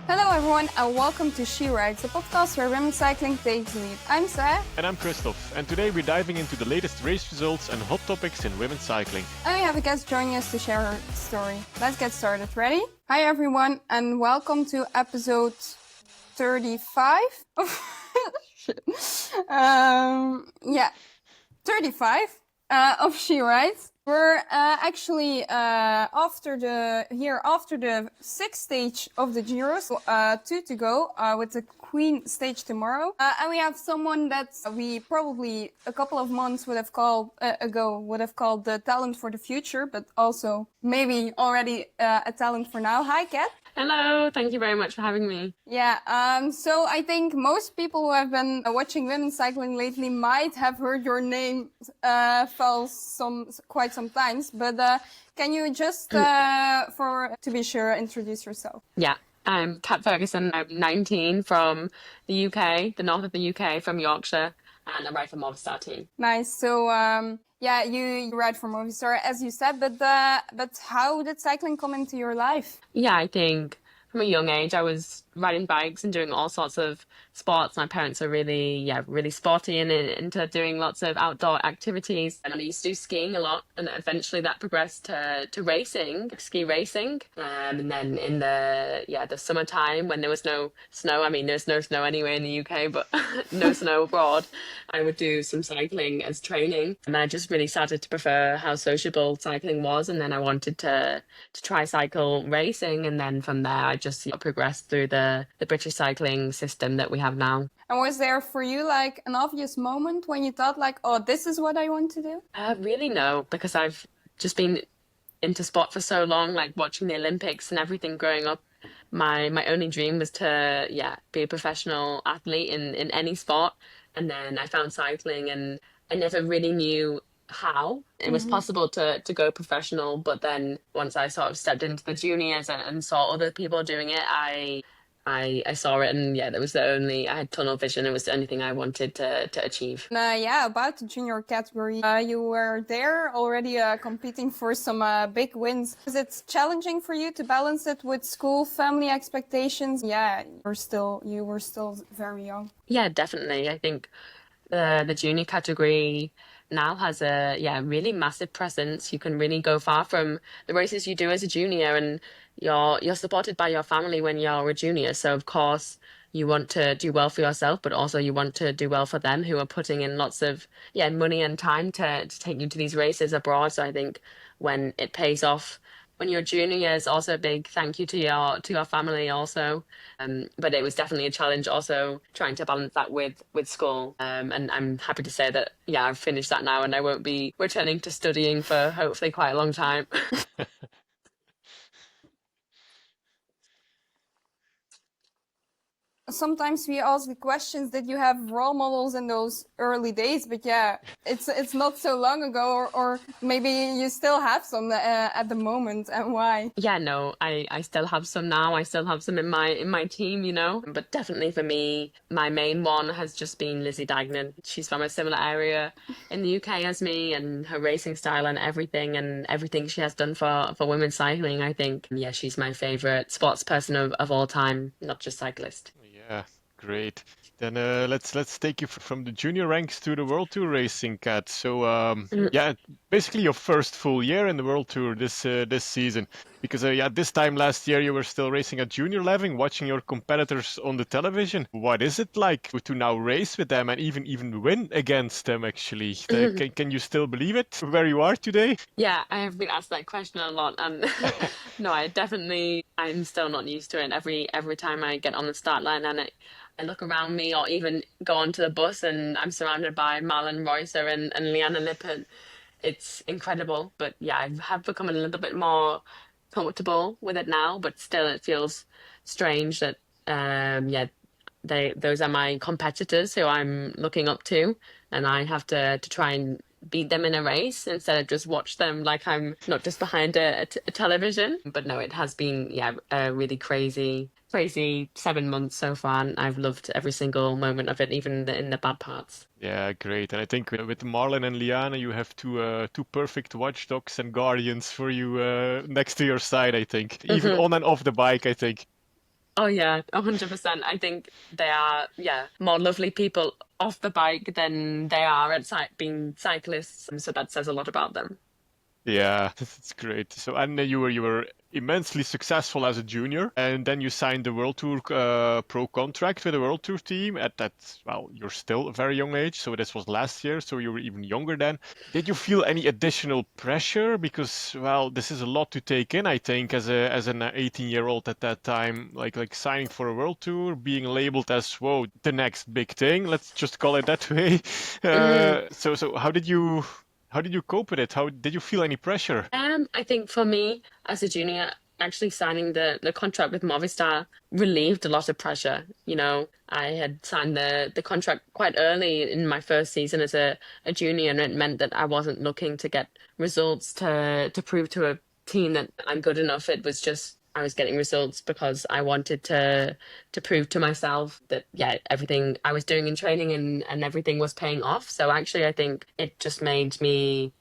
Hello everyone and welcome to She Rides, the podcast where women's cycling takes the lead. I'm Saar. And I'm Kristof, and today we're diving into the latest race results and hot topics in women's cycling. And we have a guest joining us to share her story. Let's get started. Ready? Hi everyone and welcome to episode 35. 35 of She Rides. We're actually after the sixth stage of the Giro, so 2 to go with the Queen stage tomorrow. And we have someone that we probably a couple of months would have called the talent for the future, but also maybe already a talent for now. Hi, Cat. Hello, thank you very much for having me. Yeah, so I think most people who have been watching women's cycling lately might have heard your name quite some times, but can you just, to be sure, introduce yourself? Yeah, I'm Cat Ferguson. I'm 19 from the UK, the north of the UK, from Yorkshire, and I ride for Movistar team. Nice. So, you ride for Movistar, as you said, but how did cycling come into your life? Yeah, I think from a young age I was riding bikes and doing all sorts of sports. My parents are really sporty and into doing lots of outdoor activities. And I used to do skiing a lot, and eventually that progressed to racing, ski racing. And then in the summertime when there was no snow, I mean there's no snow anywhere in the UK, but no snow abroad, I would do some cycling as training. And I just really started to prefer how sociable cycling was, and then I wanted to try cycle racing, and then from there I just progressed through the British cycling system that we have now. And was there for you like an obvious moment when you thought like, oh, this is what I want to do? Really no, because I've just been into sport for so long, like watching the Olympics and everything growing up. My only dream was to be a professional athlete in any sport. And then I found cycling and I never really knew how it was possible to go professional. But then once I sort of stepped into the juniors and saw other people doing it, I saw it, and I had tunnel vision. It was the only thing I wanted to achieve. About the junior category, you were there already competing for some big wins. Was it challenging for you to balance it with school, family expectations? Yeah, you were still very young. Yeah, definitely. I think the junior category now has a really massive presence. You can really go far from the races you do as a junior, and you're supported by your family when you're a junior. So of course you want to do well for yourself, but also you want to do well for them, who are putting in lots of money and time to take you to these races abroad. So I think when it pays off when you're a junior, is also a big thank you to your family also. But it was definitely a challenge also trying to balance that with school. And I'm happy to say that I've finished that now, and I won't be returning to studying for hopefully quite a long time. Sometimes we ask the questions that you have role models in those early days, but it's not so long ago, or maybe you still have some at the moment, and why? Yeah, no, I still have some now. I still have some in my team, But definitely for me, my main one has just been Lizzie Deignan. She's from a similar area in the UK as me, and her racing style and everything she has done for women's cycling, I think, she's my favorite sports person of all time, not just cyclist. Yeah, great. Then let's take you from the junior ranks to the World Tour racing, Kat. So basically your first full year in the World Tour this season, because this time last year you were still racing at junior level, watching your competitors on the television. What is it like to now race with them and even win against them? Actually, can you still believe it where you are today? Yeah, I have been asked that question a lot, and no, I'm still not used to it. Every time I get on the start line and I look around me, or even go onto the bus, and I'm surrounded by Marlon Reusser and Liana Lippert. It's incredible. But I have become a little bit more comfortable with it now, but still it feels strange that those are my competitors who I'm looking up to, and I have to try and beat them in a race instead of just watch them like I'm not just behind a television. But no, it has been a really crazy 7 months so far, and I've loved every single moment of it, even in the bad parts. Yeah, great. And I think with Marlon and Liana, you have two perfect watchdogs and guardians for you next to your side, I think. Even on and off the bike, I think. Oh yeah, 100%. I think they are, yeah, more lovely people off the bike than they are at being cyclists. So that says a lot about them. Yeah, that's great. So, and you were immensely successful as a junior, and then you signed the World Tour pro contract with the World Tour team at that, well, you're still a very young age, so this was last year, so you were even younger then. Did you feel any additional pressure? Because, well, this is a lot to take in, I think, as an 18-year-old at that time, like signing for a World Tour, being labeled as, whoa, the next big thing, let's just call it that way. Mhm. So how did you cope with it? How did you feel any pressure? I think for me as a junior, actually signing the contract with Movistar relieved a lot of pressure. You know, I had signed the contract quite early in my first season as a junior, and it meant that I wasn't looking to get results to prove to a team that I'm good enough. It was just I was getting results because I wanted to prove to myself that yeah, everything I was doing in training and everything was paying off. So actually I think it just made me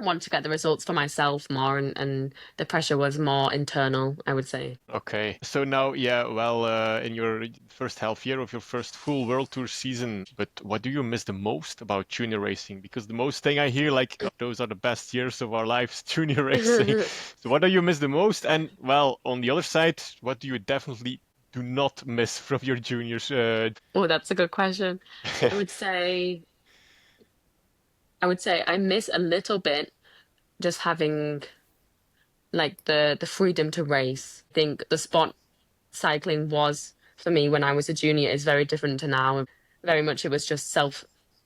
want to get the results for myself more and the pressure was more internal, I would say. Okay, so now, yeah, well, in your first half year of your first full World Tour season, but what do you miss the most about junior racing? Because the most thing I hear, like, those are the best years of our lives, junior racing. So what do you miss the most? And, well, on the other side, what do you definitely do not miss from your juniors? Oh, that's a good question. I would say I miss a little bit just having like the freedom to race. I think the sport cycling was for me when I was a junior is very different to now. Very much it was just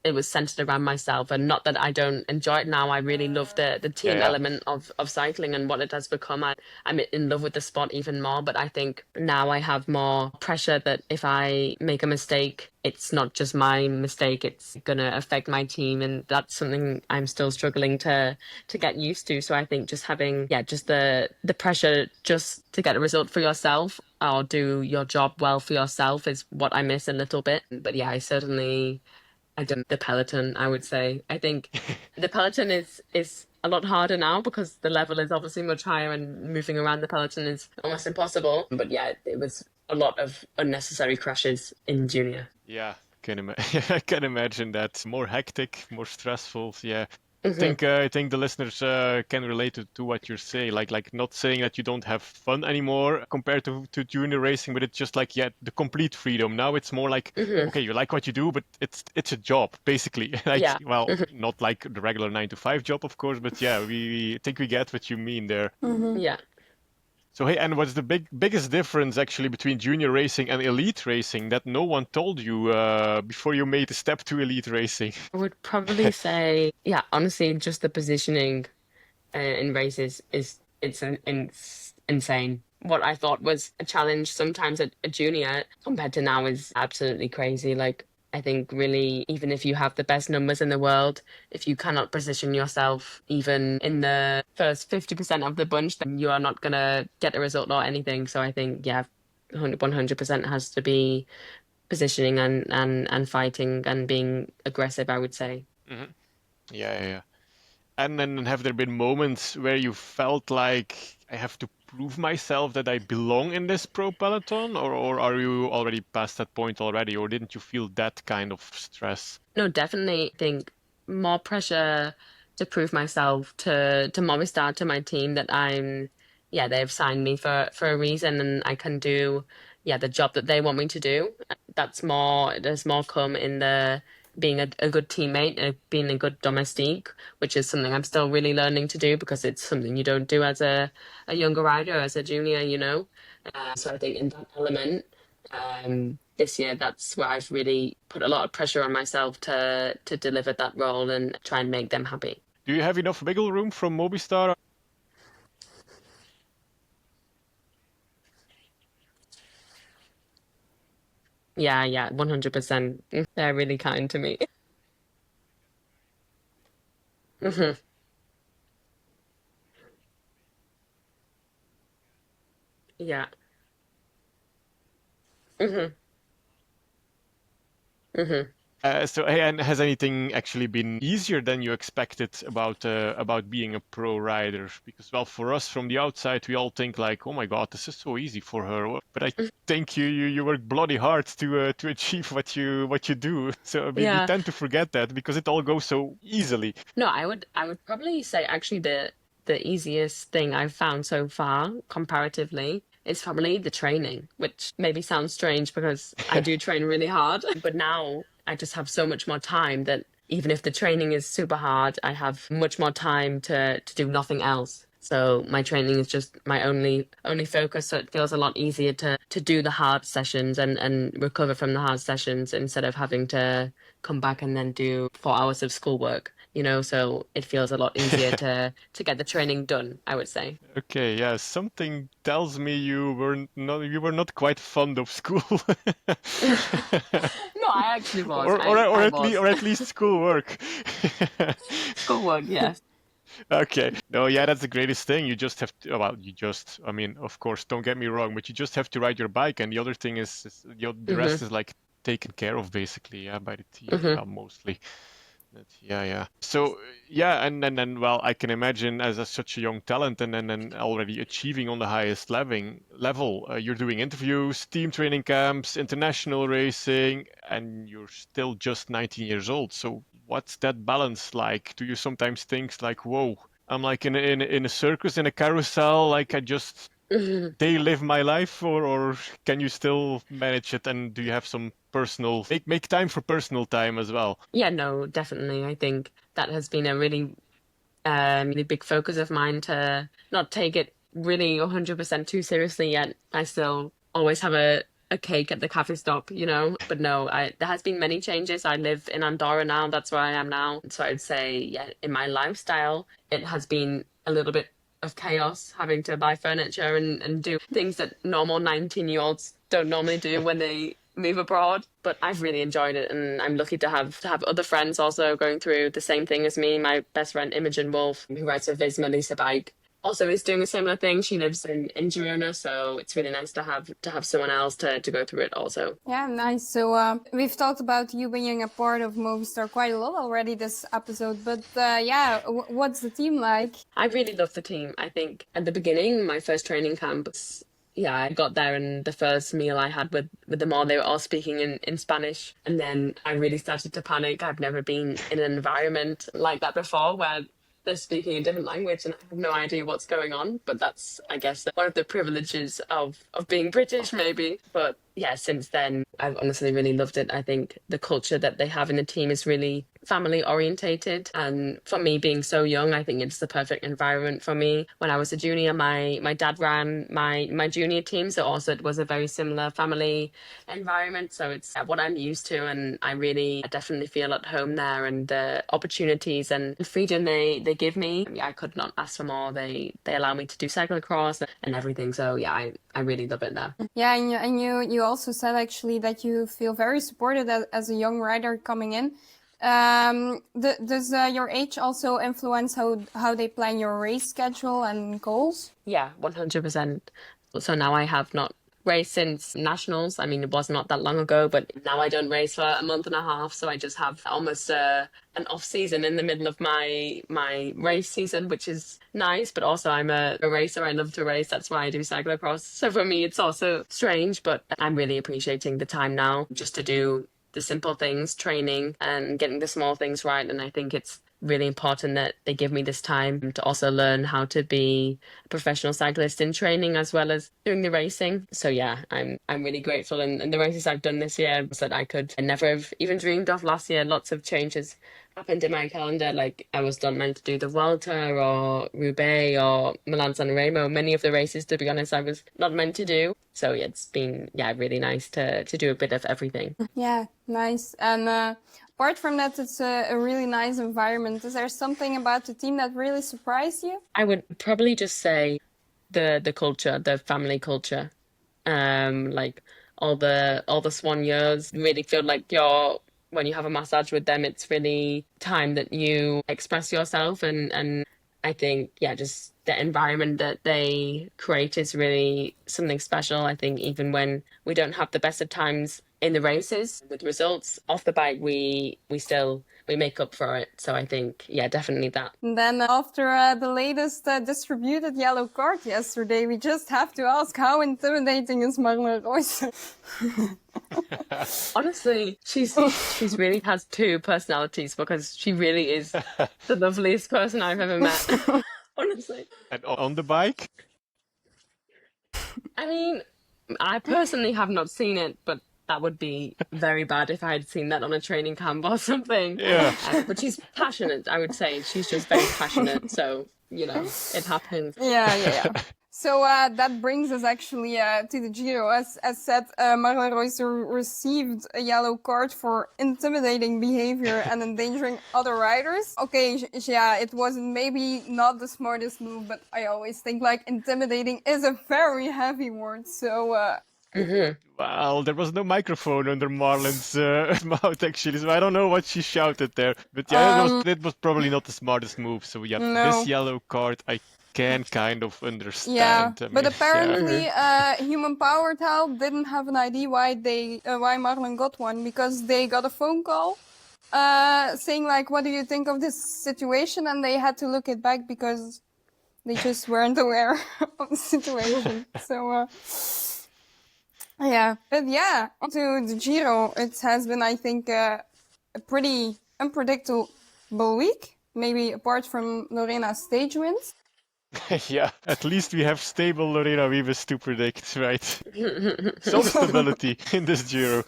it was centered around myself, and not that I don't enjoy it now. I really love the Yeah, team yeah. element of cycling and what it has become. I'm in love with the sport even more, but I think now I have more pressure that if I make a mistake, it's not just my mistake, it's gonna affect my team, and that's something I'm still struggling to get used to. So I think just having, yeah, just the pressure just to get a result for yourself or do your job well for yourself is what I miss a little bit. But yeah, I don't the peloton, I would say. I think the peloton is a lot harder now because the level is obviously much higher and moving around the peloton is almost impossible. But yeah, it was a lot of unnecessary crashes in junior. Yeah, I can imagine that. More hectic, more stressful. Yeah. Hmm. I think the listeners can relate to what you're saying. Like not saying that you don't have fun anymore compared to junior racing, but it's just like yeah, the complete freedom. Now it's more like Hmm. okay, you like what you do, but it's a job basically. Like Yeah. well, not like the regular 9 to 5 job, of course, but yeah, we think we get what you mean there. Yeah. So hey, and what's the biggest difference actually between junior racing and elite racing that no one told you before you made the step to elite racing? I would probably say, yeah, honestly, just the positioning in races is it's insane. What I thought was a challenge sometimes at a junior compared to now is absolutely crazy. Like I think really even if you have the best numbers in the world, if you cannot position yourself even in the first 50% of the bunch, then you are not gonna get a result or anything. So I think yeah, 100% has to be positioning and fighting and being aggressive, I would say. Hmm. Yeah, yeah, yeah. And then have there been moments where you felt like I have to prove myself that I belong in this pro peloton, or are you already past that point already, or didn't you feel that kind of stress? No, definitely think more pressure to prove myself to Movistar, to my team that I'm yeah, they've signed me for a reason and I can do yeah, the job that they want me to do. There's more come in the being a good teammate, being a good domestique, which is something I'm still really learning to do because it's something you don't do as a younger rider, as a junior, you know. So I think in that element this year that's where I've really put a lot of pressure on myself to deliver that role and try and make them happy. Do you have enough wiggle room from Movistar? Yeah, yeah, 100%. They're really kind to me. Hmm. Yeah. Hmm. Hmm. So, hey, and has anything actually been easier than you expected about being a pro rider? Because, well, for us from the outside, we all think like, oh my God, this is so easy for her. But I think you work bloody hard to achieve what you do. So we Yeah. tend to forget that because it all goes so easily. No, I would probably say actually the easiest thing I've found so far comparatively is probably the training, which maybe sounds strange because I do train really hard, but now I just have so much more time that even if the training is super hard, I have much more time to do nothing else. So my training is just my only focus. So it feels a lot easier to do the hard sessions and recover from the hard sessions instead of having to come back and then do 4 hours of schoolwork, so it feels a lot easier to get the training done, I would say. Okay, yeah, something tells me you were not quite fond of school. No, I actually was. or or or I at least was. or at least schoolwork. Schoolwork, yes. Okay. No, yeah, that's the greatest thing. You just have to, well, I mean, of course, don't get me wrong, but you just have to ride your bike, and the other thing the Hmm. rest is like taken care of basically, yeah, by the team, Hmm. well, mostly. Yeah, yeah. So, yeah, and well, I can imagine as such a young talent, and already achieving on the highest level, you're doing interviews, team training camps, international racing, and you're still just 19 years old. So, what's that balance like? Do you sometimes think like, whoa, I'm like in a circus, in a carousel, like I just Hmm. they live my life, or can you still manage it? And do you have some personal make time for personal time as well? Yeah, no, definitely. I think that has been a really big focus of mine to not take it really 100% too seriously yet. I still always have a cake at the cafe stop. But no, there has been many changes. I live in Andorra now. That's where I am now. So I'd say, yeah, in my lifestyle, it has been a little bit of chaos having to buy furniture and do things that normal 19-year-olds don't normally do when they move abroad. But I've really enjoyed it, and I'm lucky to have other friends also going through the same thing as me. My best friend Imogen Wolf, who rides a Visma Lisa bike, also is doing a similar thing. She lives in Girona, so it's really nice to have someone else to go through it also. Yeah, nice. So we've talked about you being a part of Movistar quite a lot already this episode, but yeah, what's the team like? I really love the team. I think at the beginning, my first training camp, yeah, I got there and the first meal I had with them all, they were all speaking in Spanish. And then I really started to panic. I've never been in an environment like that before where they're speaking a different language and I have no idea what's going on. But that's, I guess, one of the privileges of being British, maybe. But yeah, since then, I've honestly really loved it. I think the culture that they have in the team is really family orientated. And for me being so young, I think it's the perfect environment for me. When I was a junior, my dad ran my junior team. So also it was a very similar family environment. So it's what I'm used to. And I really definitely feel at home there, and the opportunities and freedom they give me. I could not ask for more. They allow me to do cyclocross and everything. So yeah, I really love it there. Yeah, and you also said actually that you feel very supported as a young rider coming in. Does your age also influence how they plan your race schedule and goals? Yeah, 100%. So now I have not raced since nationals. I mean, it was not that long ago, but now I don't race for a month and a half. So I just have almost an off season in the middle of my race season, which is nice. But also I'm a racer. I love to race. That's why I do cyclocross. So for me, it's also strange, but I'm really appreciating the time now just to do the simple things, training and getting the small things right. And I think it's really important that they give me this time to also learn how to be a professional cyclist in training as well as doing the racing. So yeah, I'm really grateful. And the races I've done this year that I never have even dreamed of last year. Lots of changes happened in my calendar. Like I was not meant to do the Vuelta or Roubaix or Milan San Remo. Many of the races, to be honest, I was not meant to do. So yeah, it's been really nice to do a bit of everything. Yeah, nice. And apart from that, it's a really nice environment. Is there something about the team that really surprised you? I would probably just say the culture, the family culture. Like all the swan years really feel like when you have a massage with them, it's really time that you express yourself and I think just the environment that they create is really something special. I think even when we don't have the best of times in the races. With results off the bike, we make up for it. So I think, yeah, definitely that. And then after the latest distributed yellow card yesterday, we just have to ask, how intimidating is Marlen Reusser? Honestly, she's really has two personalities, because she really is the loveliest person I've ever met. Honestly. And on the bike? I mean, I personally have not seen it, but that would be very bad if I had seen that on a training camp or something. Yeah. But she's passionate, I would say. She's just very passionate, so, it happens. Yeah. So that brings us actually to the Giro. As said, Marlen Reusser received a yellow card for intimidating behavior and endangering other riders. Okay, yeah, it wasn't maybe not the smartest move, but I always think like intimidating is a very heavy word. So Well, there was no microphone under Marlen's mouth actually, so I don't know what she shouted there. But yeah, it was probably not the smartest move. So yeah, No. this yellow card I can kind of understand. Yeah, I but mean, apparently Human Powered Help didn't have an idea why Marlen got one, because they got a phone call saying like, what do you think of this situation? And they had to look it back because they just weren't aware of the situation. So yeah, but yeah, to the Giro, it has been, I think, a pretty unpredictable week, maybe apart from Lorena's stage wins. yeah, at least we have stable Lorena Wiebes to predict, right? Some stability in this Giro.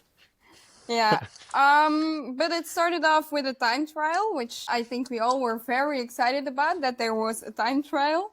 Yeah, but it started off with a time trial, which I think we all were very excited about, that there was a time trial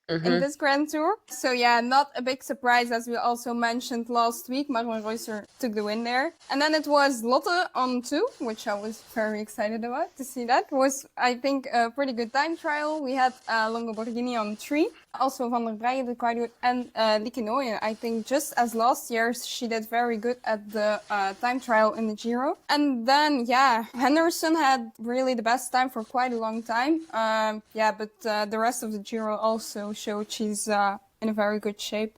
in this Grand Tour. So yeah, not a big surprise, as we also mentioned last week. Marlen Reusser took the win there. And then it was Lotte on 2, which I was very excited about to see. That was, I think, a pretty good time trial. We had Longoborghini on 3. Also Van der Breggen did quite good. And Lieke Nooyen, I think just as last year, she did very good at the time trial in the Giro. And then, yeah, Henderson had really the best time for quite a long time. But the rest of the Giro also showed she's in a very good shape.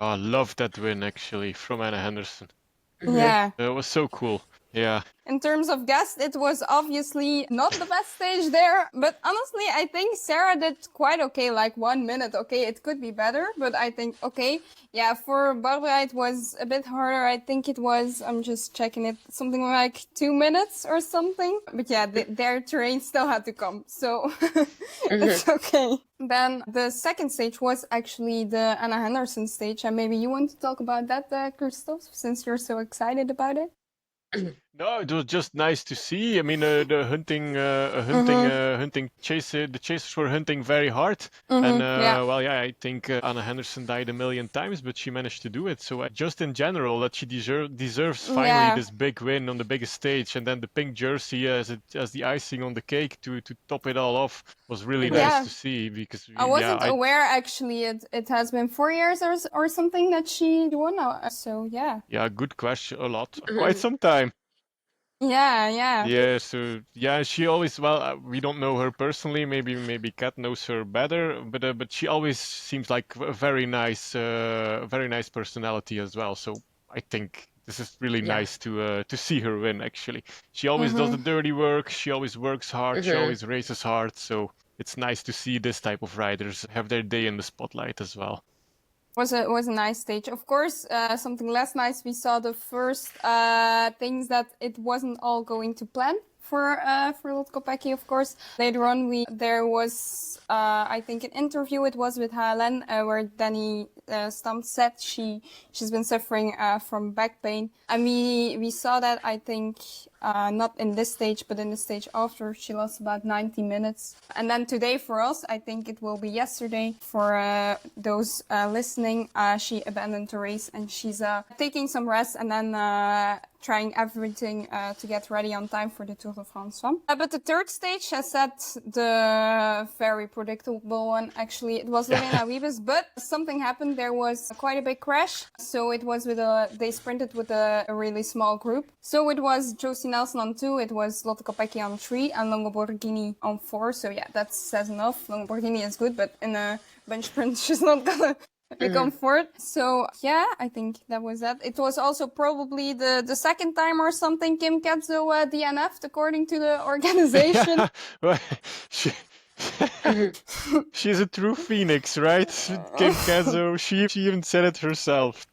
Oh, I love that win actually from Anna Henderson. Yeah. It was so cool. Yeah. In terms of guests, it was obviously not the best stage there, but honestly, I think Sarah did quite okay, like 1 minute. Okay, it could be better, but I think, okay. Yeah, for Barbara, it was a bit harder. I think it was, I'm just checking it, something like 2 minutes or something. But yeah, their terrain still had to come, so it's okay. Then the second stage was actually the Anna Henderson stage, and maybe you want to talk about that, Kristof, since you're so excited about it? No, it was just nice to see. I mean, the chasers were hunting very hard, and I think Anna Henderson died a million times, but she managed to do it. So just in general, that she deserves finally this big win on the biggest stage, and then the pink jersey as the icing on the cake to top it all off was really nice to see, because I wasn't aware actually. It has been 4 years or something that she won. So yeah. Yeah, good question. A lot, quite some time. Yeah. So she always, we don't know her personally. Maybe Cat knows her better, but she always seems like a very nice personality as well. So I think this is really nice to see her win. Actually, she always does the dirty work. She always works hard. She always races hard. So it's nice to see this type of riders have their day in the spotlight as well. Was a nice stage. Of course, something less nice. We saw the first things that it wasn't all going to plan for Lotte Kopecky, of course. Later on, there was I think an interview. It was with HLN where Danny Stamp said she's been suffering from back pain, and we saw that, I think. Not in this stage, but in the stage after, she lost about 90 minutes. And then today for us, I think it will be yesterday for those listening, she abandoned the race and she's taking some rest and then trying everything to get ready on time for the Tour de France one. But the third stage, I said, the very predictable one, actually, it was Lorena Wiebes, but something happened. There was quite a big crash. So it was they sprinted with a really small group. So it was Josie Nelson on 2, it was Lotte Kopecky on 3, and Longoborghini on 4. So yeah, that says enough. Longoborghini is good, but in a bench sprint, she's not gonna become fourth. So yeah, I think that was that. It was also probably the second time or something Kim Ketzo DNF'd according to the organization. Yeah, well, she, she's a true phoenix, right? Kim Kazo, she even said it herself.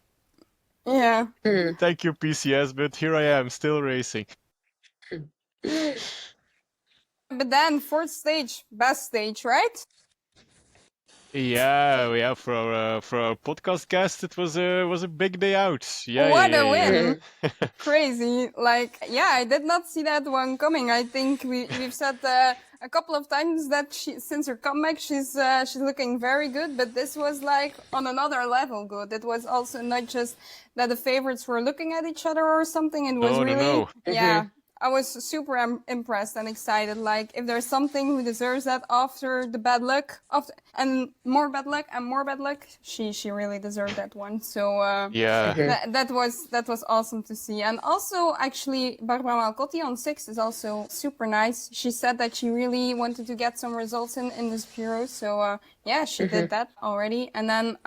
Yeah. Thank you, PCS, but here I am, still racing. But then fourth stage, best stage, right? Yeah, for our podcast guest, it was a big day out. Yeah, What yeah, a yeah, win! yeah. Crazy. Like, yeah, I did not see that one coming. I think we've said a couple of times that since her comeback, she's looking very good. But this was like on another level good. It was also not just that the favorites were looking at each other or something. It was really, yeah. I was super impressed and excited. Like, if there's something who deserves that after the bad luck, and more bad luck and more bad luck, she really deserved that one. So Yeah. that was awesome to see. And also, actually, Barbara Malcotti on 6 is also super nice. She said that she really wanted to get some results in this Giro. So yeah, she did that already. And then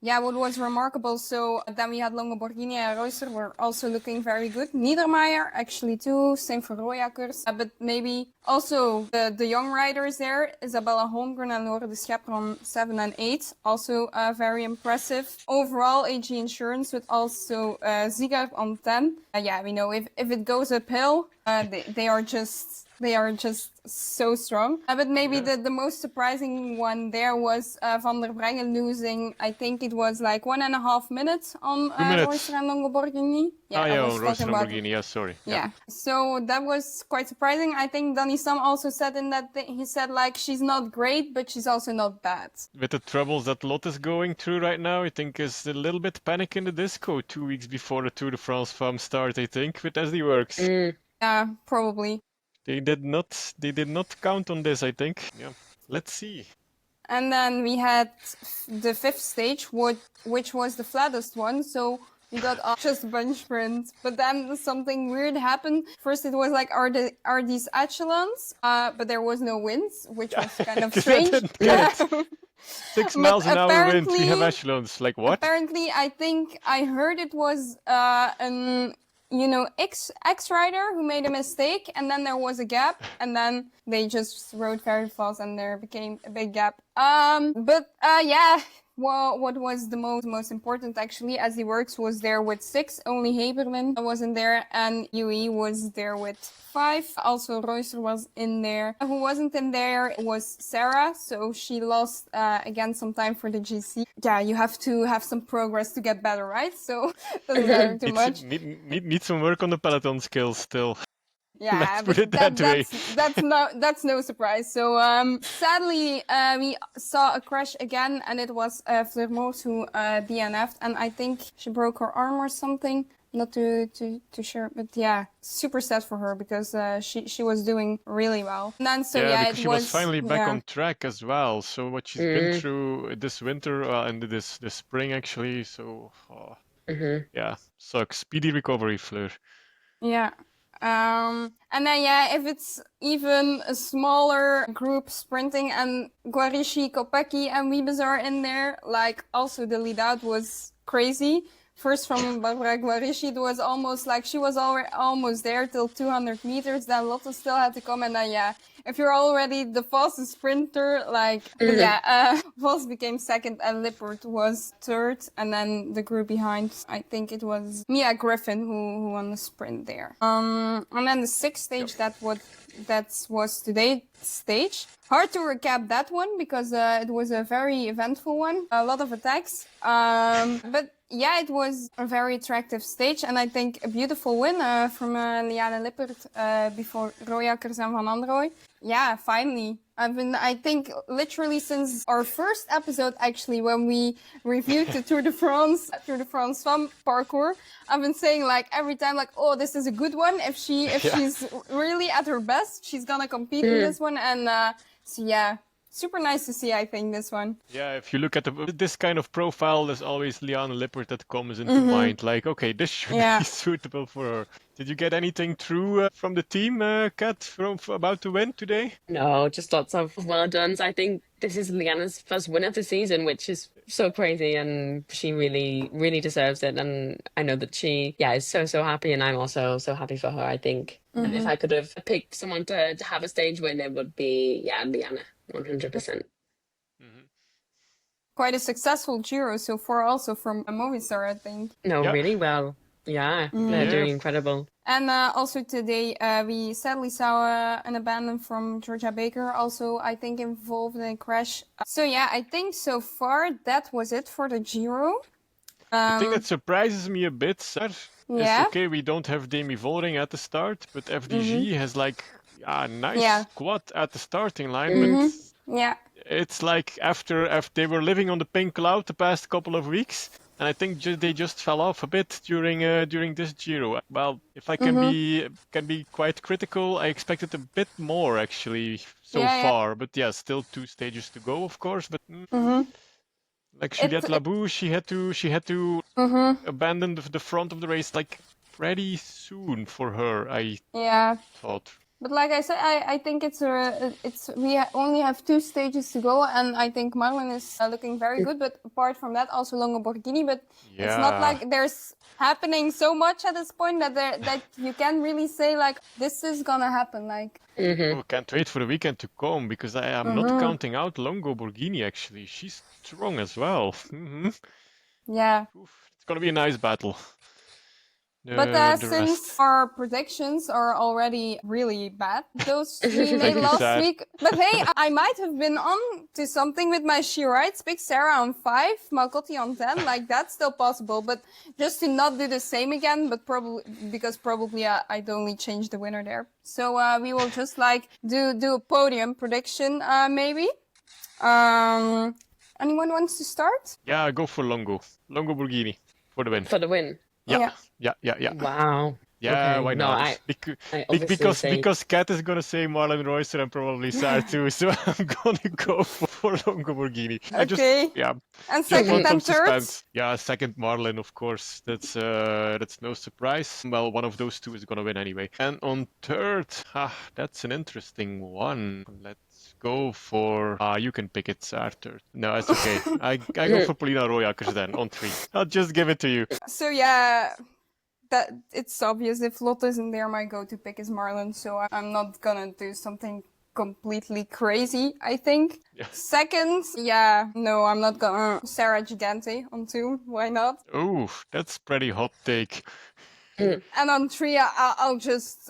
yeah, what was remarkable, so then we had Longoborghini and Reusser were also looking very good. Niedermeyer, actually too, same for Rojakers. But maybe also the young riders there, Isabella Holmgren and Laura de Schepper on 7 and 8, also very impressive. Overall, AG Insurance with also Ziegler on 10. Yeah, we know if it goes uphill, they are just so strong. But maybe the most surprising one there was Van der Breggen losing, I think it was like 1.5 minutes on Reusser and Longoborghini. Yeah, on Reusser and Longoborghini, yeah, sorry. Yeah, so that was quite surprising. I think Danny Sam also said in that he said like she's not great, but she's also not bad. With the troubles that Lot is going through right now, I think is a little bit panic in the disco 2 weeks before the Tour de France farm start, I think, with as the works. Yeah, probably. They did not count on this, I think. Yeah, let's see. And then we had the fifth stage, which was the flattest one. So we got just a bunch sprint. But then something weird happened. First, it was like, are these echelons? But there was no winds, which was kind of strange. 6 miles an hour wind, we have echelons. Like what? Apparently, I think I heard it was an X-rider who made a mistake, and then there was a gap, and then they just rode very fast, and there became a big gap. Yeah, well, what was the most important actually, as the works was there with 6, only Heberlin wasn't there, and UE was there with 5. Also, Reusser was in there. Who wasn't in there was Sarah, so she lost again some time for the GC. Yeah, you have to have some progress to get better, right? So doesn't matter too much. Need some work on the peloton skills still. Yeah, let's put it that way. That's no surprise. So sadly, we saw a crash again, and it was Fleur Moos who DNF'd, and I think she broke her arm or something. Not too sure, but yeah, super sad for her because she was doing really well. And then because she was finally back on track as well. So what she's been through this winter and this spring actually. So yeah, sucks. Speedy recovery, Fleur. Yeah. And then, yeah, if it's even a smaller group sprinting and Guarici, Kopecky and Wiebes are in there, like also the lead out was crazy. First from Barbara Guarici, it was almost like she was almost there till 200 meters. Then Lotte still had to come, and then yeah, if you're already the fastest sprinter, like Vos became second and Lippert was third, and then the group behind, I think it was Mia Griffin who won the sprint there. And then the sixth stage, that was today's stage. Hard to recap that one because it was a very eventful one, a lot of attacks, but. Yeah, it was a very attractive stage, and I think a beautiful win from Liane Lippert before Rojakers and Van Androoy. Yeah, finally. I think literally since our first episode, actually, when we reviewed the Tour de France Femme parcours, I've been saying like every time, like, oh, this is a good one. If she's really at her best, she's gonna compete in this one, and so yeah. Super nice to see, I think, this one. Yeah, if you look at this kind of profile, there's always Liane Lippert that comes into mind. Like, okay, this should be suitable for her. Did you get anything through from the team, Kat, from about to win today? No, just lots of well done's. I think this is Liana's first win of the season, which is so crazy, and she really, really deserves it. And I know that she, is so, so happy, and I'm also so happy for her. I think if I could have picked someone to have a stage win, it would be, Liana, 100%. Quite a successful Giro so far, also from Movistar, I think. No, Yeah. really well. Yeah, they're Yeah. doing incredible. And also today, we sadly saw an abandon from Georgia Baker, also, I think, involved in a crash. So yeah, I think so far that was it for the Giro. The thing that surprises me a bit, Saar, Yeah. is okay, we don't have Demi Vollering at the start, but FDG has like a nice Yeah. squad at the starting line, but Yeah. it's like after they were living on the pink cloud the past couple of weeks, and I think they just fell off a bit during this Giro. Well, if I can be quite critical, I expected a bit more actually so Yeah, yeah. far, but yeah, still 2 stages to go, of course. But like Juliette Labou, she had to abandon the front of the race like pretty soon for her, I Yeah. thought. But like I said, I think we only have 2 stages to go, and I think Marlon is looking very good. But apart from that, also Longo Borghini. But it's not Yeah. like there's happening so much at this point that you can really say like this is gonna happen. Like Oh, can't wait for the weekend to come because I am not counting out Longo Borghini actually. She's strong as well. yeah. Oof, it's gonna be a nice battle. But The since rest. our predictions are already really bad, those we made Thank you, last Saar. week. But hey, I might have been on to something with my She Writes. Big Sarah on 5, Malcotti on 10. Like that's still possible. But just to not do the same again, but probably I'd only change the winner there. So we will just like do a podium prediction maybe. Anyone wants to start? Yeah, go for Longo. Longo Borghini for the win. For the win. Yeah. Wow. Yeah, Okay. why No, not? I obviously say... Because Kat is gonna say Marlon Royster and probably Saar too, so I'm gonna go for Longo Borghini. Okay. And Just second want some and third? suspense. Yeah, second Marlin, of course. That's no surprise. Well, one of those two is gonna win anyway. And on third, that's an interesting one. Let's go for. You can pick it, Saar, third. No, it's okay. I go for Polina Rojakers then on 3. I'll just give it to you. So yeah, that it's obvious if Lotte isn't there, my go-to pick is Marlon. So I'm not gonna do something completely crazy, I think. Yeah. Second, no, I'm not gonna. Sarah Gigante on 2. Why not? Ooh, that's pretty hot take. And on 3, I'll just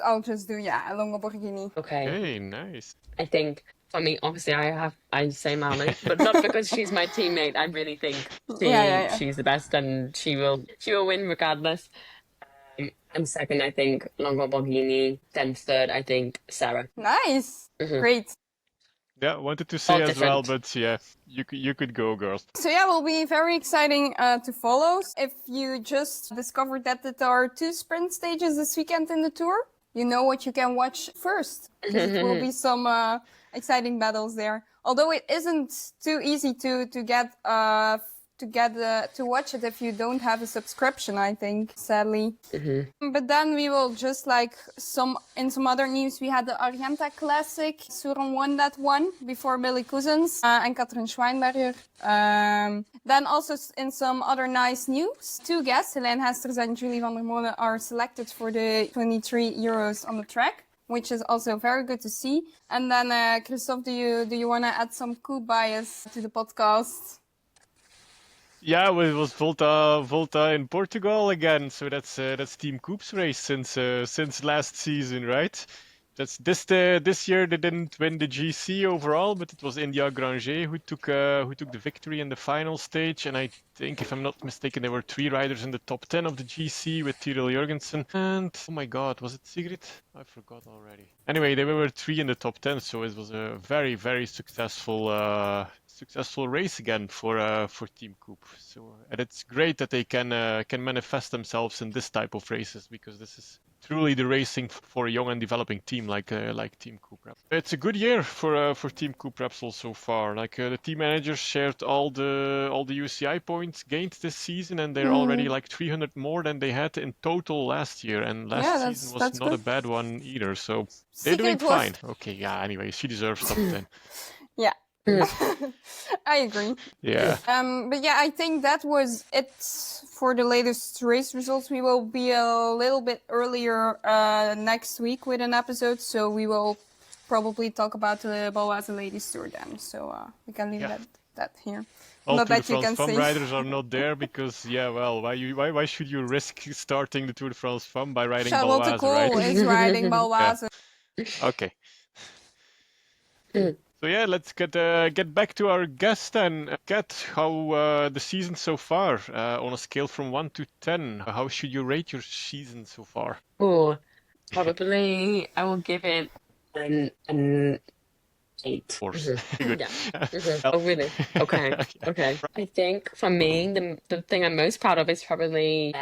do Longo Borghini. Okay. Hey, nice. I think for me, obviously, I say Marlon, but not because she's my teammate. I really think she's the best, and she will win regardless. And second, I think Longo Borghini. Then third, I think Sarah. Nice, great. Yeah, wanted to say All as well, different. but yeah, you could go, girls. So yeah, will be very exciting to follow. If you just discovered that there are 2 sprint stages this weekend in the Tour, you know what you can watch first. 'Cause it will be some exciting battles there. Although it isn't too easy to watch it if you don't have a subscription, I think, sadly. But then we will just like some other news. We had the Argenta Classic. Suran won that one before Billy Cousins and Katrin Schweinberger. Then also in some other nice news, 2 guests, Helene Hesters and Julie van der Molen, are selected for the 23 Euros on the track, which is also very good to see. And then Kristof, do you want to add some coup bias to the podcast? Yeah, well, it was Volta in Portugal again. So that's Team Coop's race since last season, right? That's this year they didn't win the GC overall, but it was India Granger who took the victory in the final stage. And I think, if I'm not mistaken, there were 3 riders in the top 10 of the GC with Tyrrell Jurgensen and, oh my God, was it Sigrid? I forgot already. Anyway, they were 3 in the top 10, so it was a very, very successful race again for Team Coop. So and it's great that they can manifest themselves in this type of races, because this is truly the racing for a young and developing team like Team Coop. It's a good year for Team Coop Repsol so far. Like the team managers shared all the UCI points gained this season, and they're already like 300 more than they had in total last year. And last season was not a bad one either. So they're doing fine. Okay, yeah. Anyway, she deserves top 10. Yeah. I agree. Yeah. But yeah, I think that was it for the latest race results. We will be a little bit earlier next week with an episode, so we will probably talk about the Balwaze Ladies Tour then. So we can leave that here. All Not Tour de that you France can FAM see. riders are not there because, well, why should you risk starting the Tour de France FAM by riding Charlotte Balwaze, Kool right? is riding Balwaze. Okay. So yeah, let's get back to our guest and Kat, how the season so far on a scale from 1 to 10. How should you rate your season so far? Oh, probably I will give it an 8. Of course. Good. Yeah. Oh, really? Okay. Okay. I think for me, the thing I'm most proud of is probably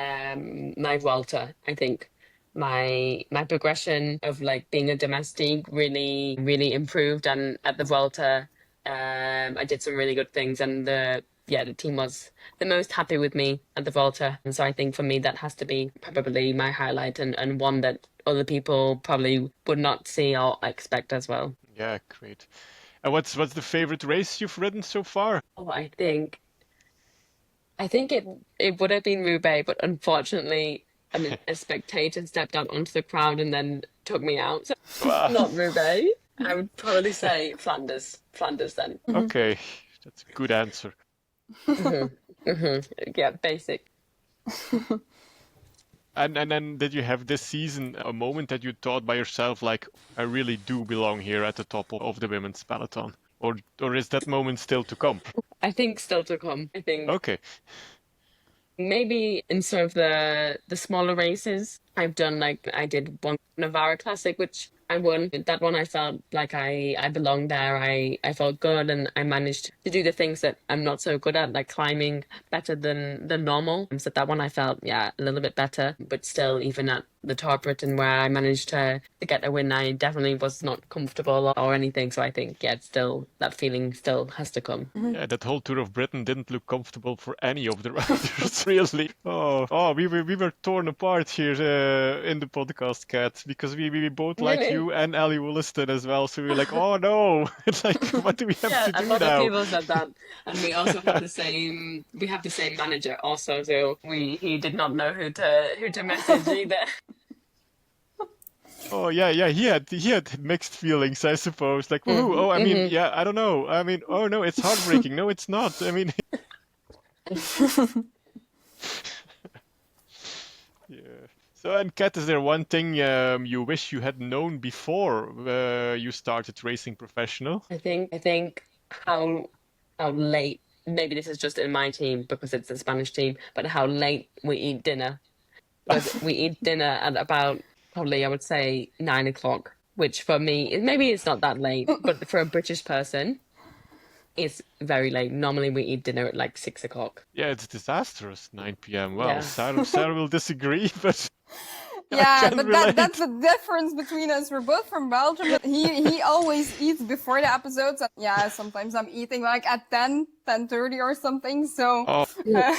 my Vuelta. I think my progression of like being a domestique really improved, and at the Vuelta, I did some really good things, and the team was the most happy with me at the Volta. And so I think for me, that has to be probably my highlight, and one that other people probably would not see or expect as well. Yeah, great. And what's the favorite race you've ridden so far? Oh, I think it would have been Roubaix, but unfortunately, a spectator stepped out onto the crowd and then took me out. So Wow. not Roubaix. I would probably say Flanders. Flanders then. Okay, that's a good answer. Yeah, basic. And then did you have this season a moment that you thought by yourself, like, I really do belong here at the top of the women's peloton? Or is that moment still to come? I think still to come. I think Okay. maybe in sort of the smaller races I've done, like I did one Navarra Classic, which I won. That one I felt like I belonged there. I felt good, and I managed to do the things that I'm not so good at, like climbing better than normal. So that one I felt a little bit better, but still even at the Tour Britain where I managed to get a win, I definitely was not comfortable or anything. So I think it's still that feeling still has to come. Yeah, that whole Tour of Britain didn't look comfortable for any of the riders, really. Oh, we were torn apart here in the podcast, Kat, because we both like Really? you and Ali Wollaston as well. So we were like, oh no, it's like, what do we have to A do lot now? of people said that, and we also have the same. We have the same manager also, so he did not know who to message either. Oh yeah, he had mixed feelings, I suppose. Like, oh, I mean, yeah, I don't know. I mean, oh no, it's heartbreaking. No, it's not. I mean, yeah. So, and Kat, is there one thing you wish you had known before you started racing professional? I think how late. Maybe this is just in my team because it's a Spanish team, but how late we eat dinner. Because we eat dinner at about probably I would say 9 o'clock, which for me maybe it's not that late, but for a British person, it's very late. Normally we eat dinner at like 6 o'clock. Yeah, it's disastrous, 9 p.m. Well, Yeah. Sarah will disagree, but Yeah, can but relate. that's the difference between us. We're both from Belgium, but he always eats before the episodes. And yeah, sometimes I'm eating like at 10:30 or something. So Oh, uh,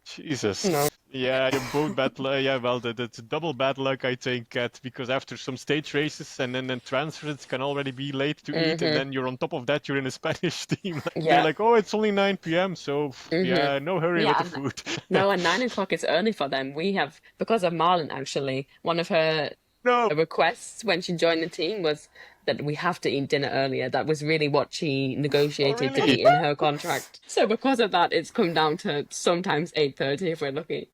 Jesus. No. Yeah, you're both bad luck. Yeah, well, that's double bad luck, I think, Kat, because after some stage races and then transfers, it can already be late to eat, and then you're on top of that, you're in a Spanish team. They're Yeah. like, oh, it's only 9 p.m., so yeah, no hurry Yeah, with the food. No, and 9 o'clock is early for them. We have, because of Marlon actually, one of her No. requests when she joined the team was that we have to eat dinner earlier. That was really what she negotiated to really? be in her contract. So because of that, it's come down to sometimes 8:30 if we're lucky.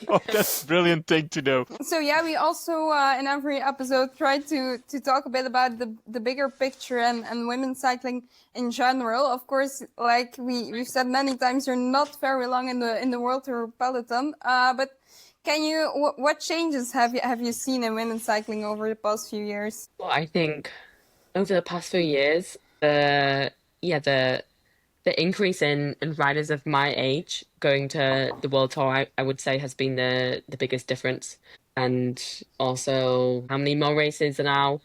Oh, that's a brilliant thing to know. so yeah, we also in every episode try to talk a bit about the bigger picture and women's cycling in general. Of course, like we've said many times, you're not very long in the World Tour peloton. But can you what changes have you seen in women's cycling over the past few years? Well, I think over the past few years, the increase in riders of my age going to the World Tour, I would say, has been the biggest difference. And also, how many more races are now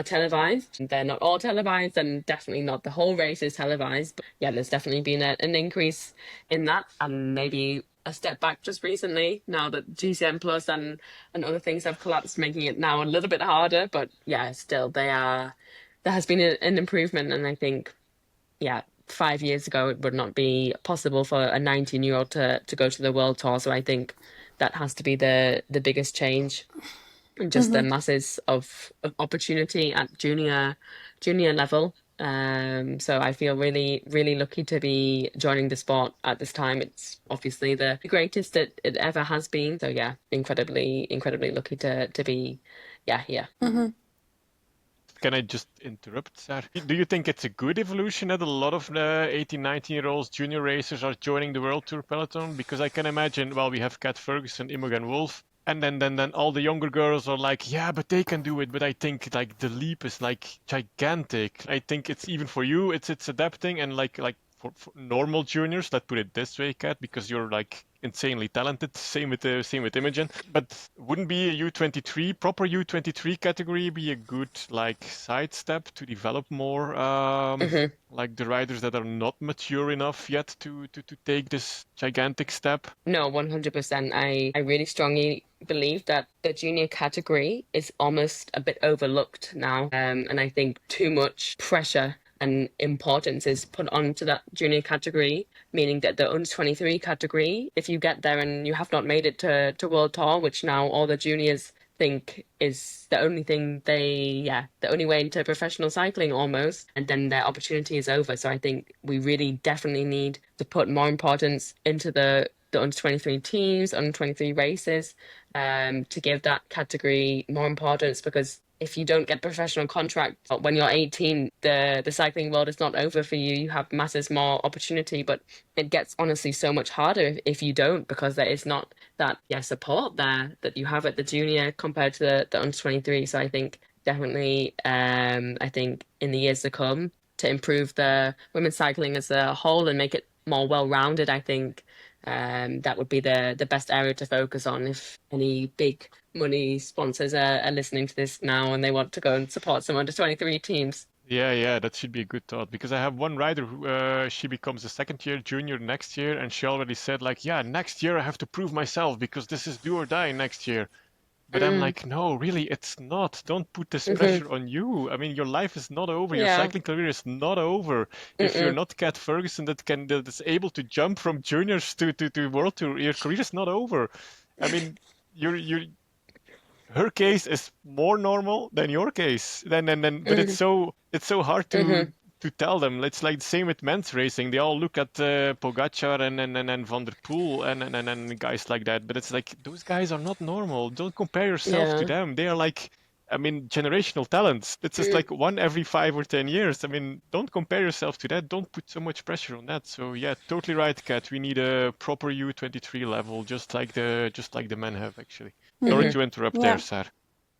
televised? They're not all televised, and definitely not the whole race is televised. But yeah, there's definitely been an increase in that, and maybe a step back just recently now that GCN Plus and other things have collapsed, making it now a little bit harder. But yeah, still they're there has been an improvement, and I think, yeah, 5 years ago it would not be possible for a 19-year-old to go to the world tour. So I think that has to be the biggest change, and just the masses of opportunity at junior level. So I feel really, really lucky to be joining the sport at this time. It's obviously the greatest it ever has been. So yeah, incredibly, incredibly lucky to be, yeah, here. Can I just interrupt, Saar? Do you think it's a good evolution that a lot of 18, 19-year-olds, junior racers are joining the World Tour peloton? Because I can imagine, well, we have Cat Ferguson, Imogen Wolf, and then all the younger girls are like, yeah, but they can do it. But I think like the leap is like gigantic. I think it's even for you, it's adapting, and like for normal juniors, let's put it this way, Kat, because you're like insanely talented. Same with Imogen. But wouldn't be a U23 proper U23 category be a good like sidestep to develop more like the riders that are not mature enough yet to take this gigantic step? No, 100%. I really strongly believe that the junior category is almost a bit overlooked now. And I think too much pressure and importance is put onto that junior category, meaning that the under 23 category, if you get there and you have not made it to World Tour, which now all the juniors think is the only thing the only way into professional cycling almost, and then their opportunity is over. So I think we really definitely need to put more importance into the under 23 teams, under 23 races, to give that category more importance, because if you don't get professional contract when you're 18, the cycling world is not over for you. You have masses more opportunity, but it gets honestly so much harder if you don't, because there is not that support there that you have at the junior compared to the under 23. So I think definitely, I think in the years to come, to improve the women's cycling as a whole and make it more well-rounded, I think that would be the best area to focus on. If any big money sponsors are listening to this now and they want to go and support some under 23 teams. Yeah, that should be a good thought, because I have one rider who she becomes a second-year junior next year, and she already said like, yeah, next year I have to prove myself because this is do or die next year. But I'm like, no, really, it's not. Don't put this pressure on you. I mean, your life is not over. Your Yeah. cycling career is not over. If you're not Cat Ferguson that's able to jump from juniors to World Tour, your career is not over. I mean, her case is more normal than your case. But it's so hard to tell them. It's like the same with men's racing. They all look at Pogacar and Van der Poel and guys like that. But it's like, those guys are not normal. Don't compare yourself to them. They are like, I mean, generational talents. It's just like one every 5 or 10 years. I mean, don't compare yourself to that. Don't put so much pressure on that. So yeah, totally right, Kat. We need a proper U23 level, just like the men have, actually. Sorry to interrupt there, Saar.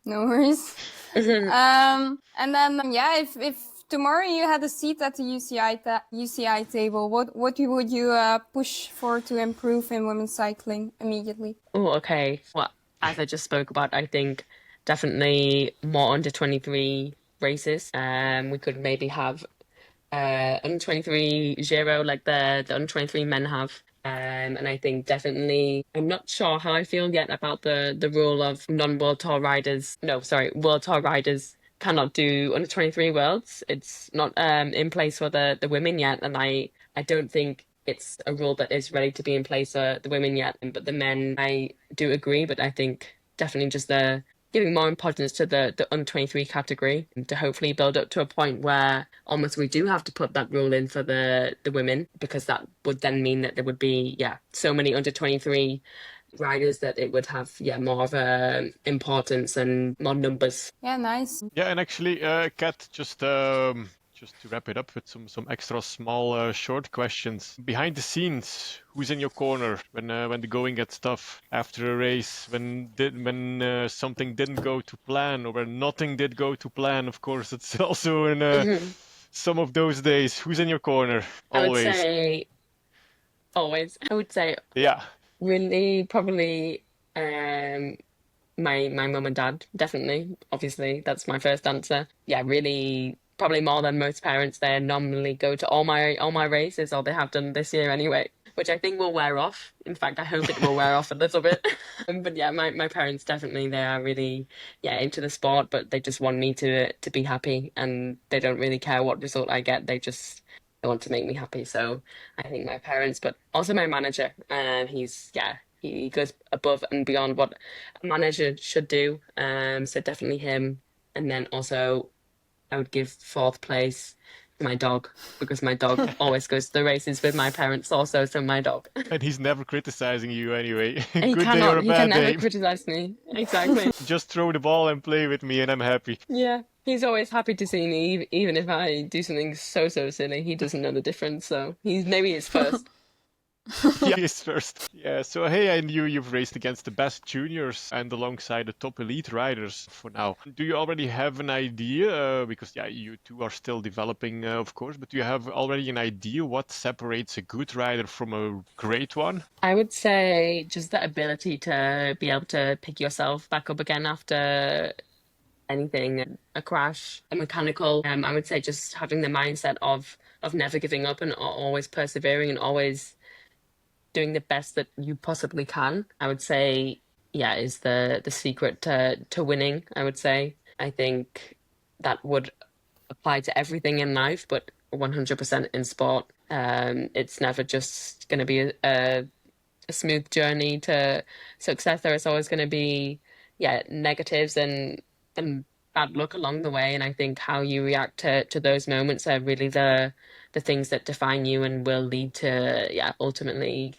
No worries. And then if tomorrow you had a seat at the UCI table, what would you push for to improve in women's cycling immediately? Oh, okay. Well, as I just spoke about, I think definitely more under 23 races. We could maybe have under 23 Giro like the under 23 men have. And I think definitely, I'm not sure how I feel yet about the rule of World Tour riders cannot do under 23 worlds. It's not in place for the women yet, and I don't think it's a rule that is ready to be in place for the women yet. But the men, I do agree, but I think definitely just giving more importance to the under 23 category, to hopefully build up to a point where almost we do have to put that rule in for the women, because that would then mean that there would be so many under 23 riders that it would have more of a importance and more numbers. Yeah, nice. Yeah, and actually, Kat, just to wrap it up with some extra small short questions. Behind the scenes, who's in your corner when the going gets tough after a race, when something didn't go to plan, or when nothing did go to plan? Of course, it's also in some of those days. Who's in your corner? Always. I would say yeah. Really, probably my mum and dad, definitely. Obviously, that's my first answer. Yeah, really, probably more than most parents. They normally go to all my races, or they have done this year anyway. which I think will wear off. In fact, I hope it will wear off a little bit. But yeah, my parents definitely, they are really, yeah, into the sport, but they just want me to be happy, and they don't really care what result I get. They want to make me happy. So I think my parents, but also my manager, and he goes above and beyond what a manager should do. So definitely him. And then also I would give fourth place to my dog, because my dog always goes to the races with my parents also, so my dog. And he's never criticizing you anyway. He Good day or a he can bad never day. criticize me. Exactly. Just throw the ball and play with me and I'm happy. Yeah. He's always happy to see me, even if I do something so silly. He doesn't know the difference, so maybe he's first. Yeah, he's first. Yeah, so hey, I knew you've raced against the best juniors and alongside the top elite riders for now. Do you already have an idea? Because yeah, you two are still developing, of course, but do you have already an idea what separates a good rider from a great one? I would say just the ability to be able to pick yourself back up again after anything, a crash, a mechanical. I would say just having the mindset of never giving up and always persevering and always doing the best that you possibly can. I would say, yeah, is the secret to winning. I would say. I think that would apply to everything in life, but 100% in sport. It's never just going to be a smooth journey to success. There is always going to be, yeah, negatives and bad luck along the way. And I think how you react to those moments are really the things that define you and will lead to, yeah, ultimately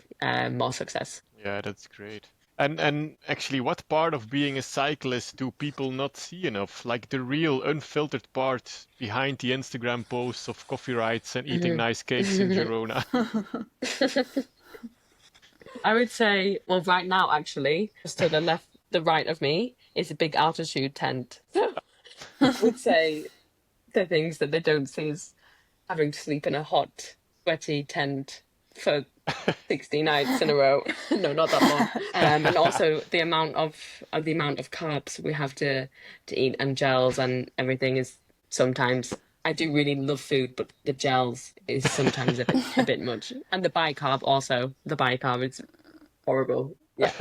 more success. Yeah, that's great. And actually, what part of being a cyclist do people not see enough? Like the real unfiltered part behind the Instagram posts of coffee rides and eating nice cakes in Girona. I would say, well, right now, actually, just to the right of me is a big altitude tent. I would say the things that they don't see is having to sleep in a hot, sweaty tent for 60 nights in a row. No, not that long. And also the amount of carbs we have to eat and gels and everything is sometimes. I do really love food, but the gels is sometimes a bit much. And the bicarb also. The bicarb is horrible. Yeah.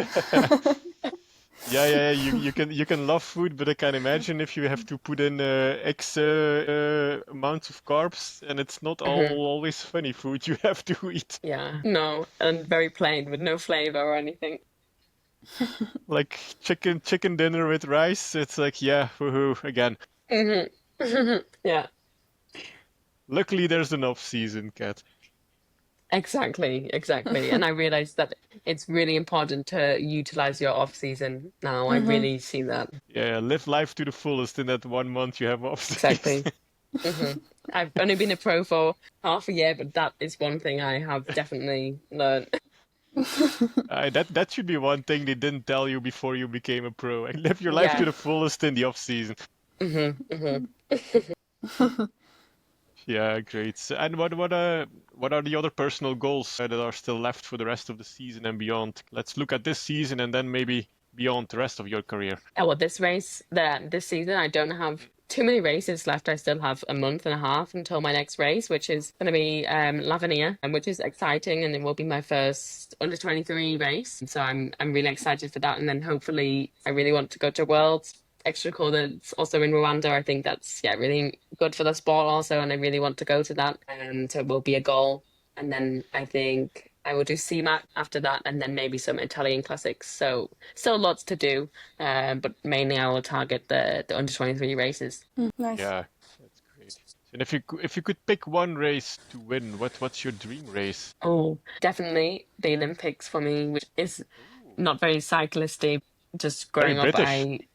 Yeah. You can love food, but I can imagine if you have to put in X amounts of carbs, and it's not always funny food you have to eat. Yeah. No, and very plain with no flavor or anything. Like chicken dinner with rice. It's like, yeah, woohoo, again. Yeah. Luckily, there's an off season, Cat. Exactly. And I realized that it's really important to utilize your off season now. I really see that. Yeah, live life to the fullest in that 1 month you have off season. Exactly. I've only been a pro for half a year, but that is one thing I have definitely learned. That should be one thing they didn't tell you before you became a pro. And live your life to the fullest in the off season. Yeah, great. And what are the other personal goals that are still left for the rest of the season and beyond? Let's look at this season and then maybe beyond the rest of your career. Well, this season, I don't have too many races left. I still have a month and a half until my next race, which is going to be Lavinia, and which is exciting, and it will be my first under 23 race. So I'm really excited for that, and then hopefully I really want to go to Worlds. Extra cool that's also in Rwanda. I think that's really good for the sport also, and I really want to go to that. So it will be a goal, and then I think I will do CMAC after that, and then maybe some Italian classics. So still lots to do, but mainly I will target the under 23 races. Nice. Yeah, that's great. And if you could pick one race to win, what's your dream race? Oh, definitely the Olympics for me, which is not very cyclisty. Just growing Very up, British.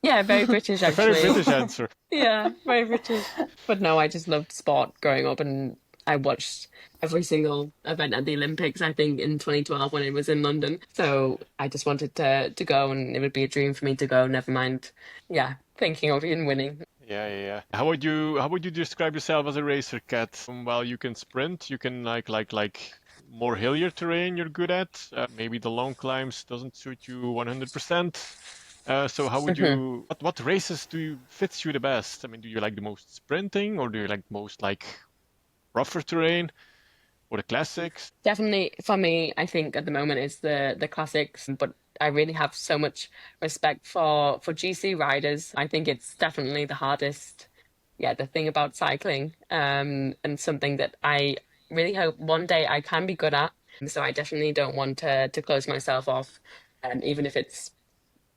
Yeah, very British A actually. very British answer. Yeah, very British. But no, I just loved sport growing up, and I watched every single event at the Olympics, I think, in 2012 when it was in London. So I just wanted to go, and it would be a dream for me to go, never mind, thinking of even winning. Yeah. How would you describe yourself as a racer, Cat? While you can sprint, you can like more hillier terrain you're good at. Maybe the long climbs doesn't suit you 100%. So how would you? What races fits you the best? I mean, do you like the most sprinting, or do you like most rougher terrain? or the classics? Definitely for me, I think at the moment it's the classics, but I really have so much respect for GC riders. I think it's definitely the hardest, yeah, the thing about cycling, and something that I really hope one day I can be good at. So I definitely don't want to close myself off, even if it's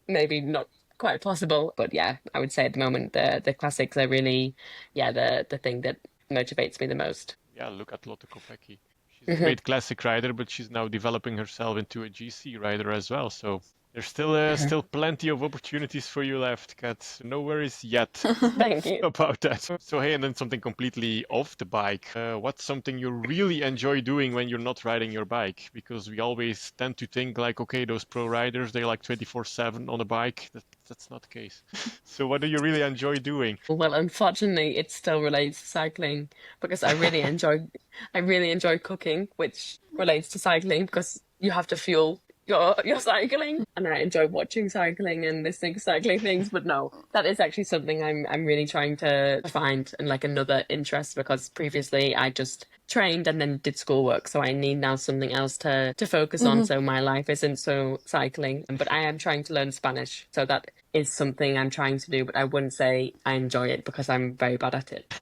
maybe not quite possible. But yeah, I would say at the moment the classics are really, yeah, the thing that motivates me the most. Yeah, look at Lotte Kopecky. She's a great classic rider, but she's now developing herself into a GC rider as well. So there's still plenty of opportunities for you left, Kat. No worries yet Thank you. about that. So hey, and then something completely off the bike. What's something you really enjoy doing when you're not riding your bike? Because we always tend to think like, okay, those pro riders, they're like 24/7 on a bike. That's not the case. So what do you really enjoy doing? Well, unfortunately, it still relates to cycling because I really enjoy cooking, which relates to cycling because you have to fuel your cycling. And I enjoy watching cycling and listening to cycling things. But no, that is actually something I'm really trying to find and like another interest because previously I just trained and then did schoolwork. So I need now something else to focus on. So my life isn't so cycling. But I am trying to learn Spanish. So that is something I'm trying to do, but I wouldn't say I enjoy it because I'm very bad at it.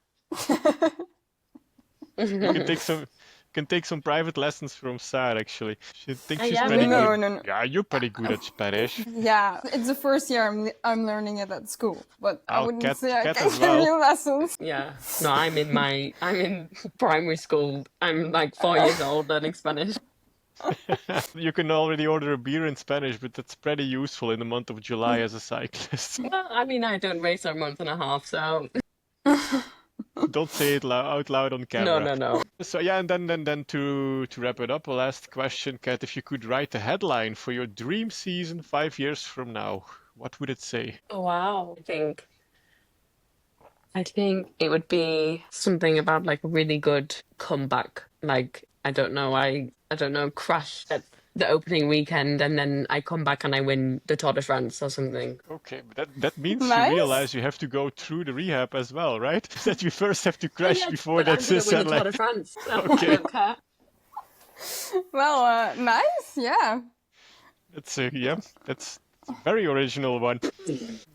You can take some private lessons from Saar actually. She thinks she's yeah, pretty maybe. good. No. Yeah, you're pretty good at Spanish. Yeah, it's the first year I'm learning it at school, but I Oh, wouldn't Cat- say I Cat can as give well. you lessons. Yeah. No, I'm in primary school. I'm like 4 years old learning Spanish. You can already order a beer in Spanish, but that's pretty useful in the month of July as a cyclist. Well, I mean, I don't race for a month and a half, so Don't say it out loud on camera. no. So yeah, and then to wrap it up, a last question, Kat. If you could write a headline for your dream season 5 years from now, what would it say? Oh, wow. I think it would be something about like a really good comeback. Like, I don't know, crash at the opening weekend and then I come back and I win the Tour de France or something. Okay, but that means Nice. you realize you have to go through the rehab as well, right? That you first have to crash Yeah, before but I'm that's gonna his win the Tour headline. de France. So Okay. I don't care. Well, nice, yeah. That's that's a very original one.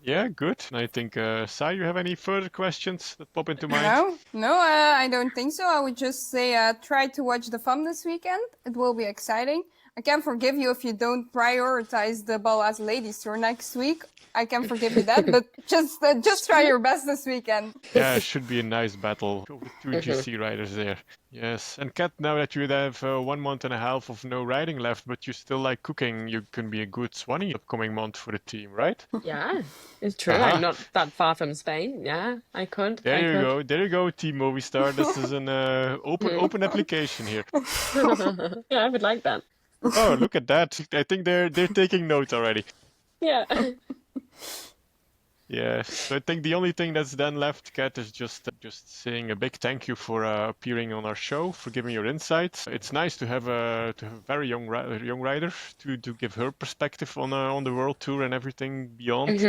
Yeah, good. And I think, Sai, you have any further questions that pop into mind? No, I don't think so. I would just say try to watch the FAM this weekend. It will be exciting. I can forgive you if you don't prioritize the Ballas Ladies Tour next week. I can forgive you that, but just try your best this weekend. Yeah, it should be a nice battle of the two GC riders there. Yes, and Kat, now that you have 1 month and a half of no riding left, but you still like cooking, you can be a good Swanee upcoming month for the team, right? Yeah, it's true. Uh-huh. I'm not that far from Spain. Yeah, I could. There you go, Team Movistar. This is an open application here. Yeah, I would like that. Oh, look at that! I think they're taking notes already. Yeah. Yeah, so I think the only thing that's then left, Kat, is just saying a big thank you for appearing on our show, for giving your insights. It's nice to have a very young rider to give her perspective on the world tour and everything beyond.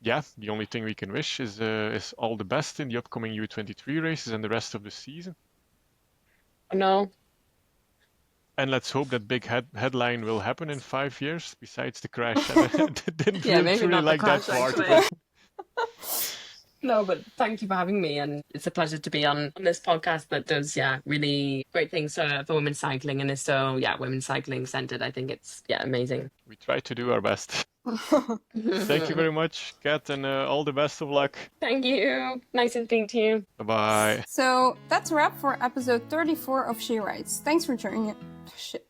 Yeah, the only thing we can wish is all the best in the upcoming U23 races and the rest of the season. No. And let's hope that big headline will happen in 5 years, besides the crash. I didn't Yeah, maybe truly not the like that crash, part. actually. No, but thank you for having me, and it's a pleasure to be on this podcast that does, really great things for women's cycling and is so, women's cycling centered. I think it's, amazing. We try to do our best. Thank you very much, Kat, and all the best of luck. Thank you. Nice to speak to you. Bye-bye. So that's a wrap for episode 34 of She Writes. Thanks for joining. Shit.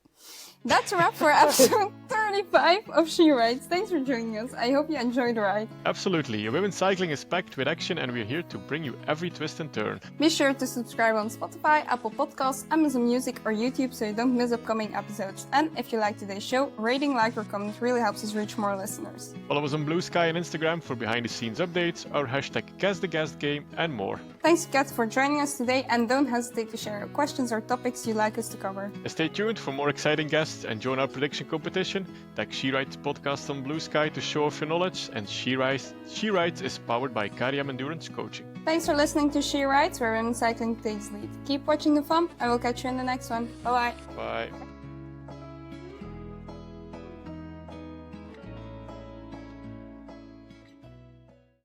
That's a wrap for episode 35 of She Writes. Thanks for joining us. I hope you enjoyed the ride. Absolutely. Women's cycling is packed with action, and we're here to bring you every twist and turn. Be sure to subscribe on Spotify, Apple Podcasts, Amazon Music, or YouTube so you don't miss upcoming episodes. And if you like today's show, rating, like, or comment really helps us reach more listeners. Follow us on Blue Sky and Instagram for behind-the-scenes updates, our hashtag #GuessTheGuestGame, and more. Thanks, Kat, for joining us today, and don't hesitate to share your questions or topics you'd like us to cover. And stay tuned for more exciting guests and join our prediction competition. Tag She Writes podcast on Blue Sky to show off your knowledge, and She Writes is powered by Kariam Endurance Coaching. Thanks for listening to She Rides, where women's cycling takes lead. Keep watching the fun, and we'll catch you in the next one. Bye-bye. Bye.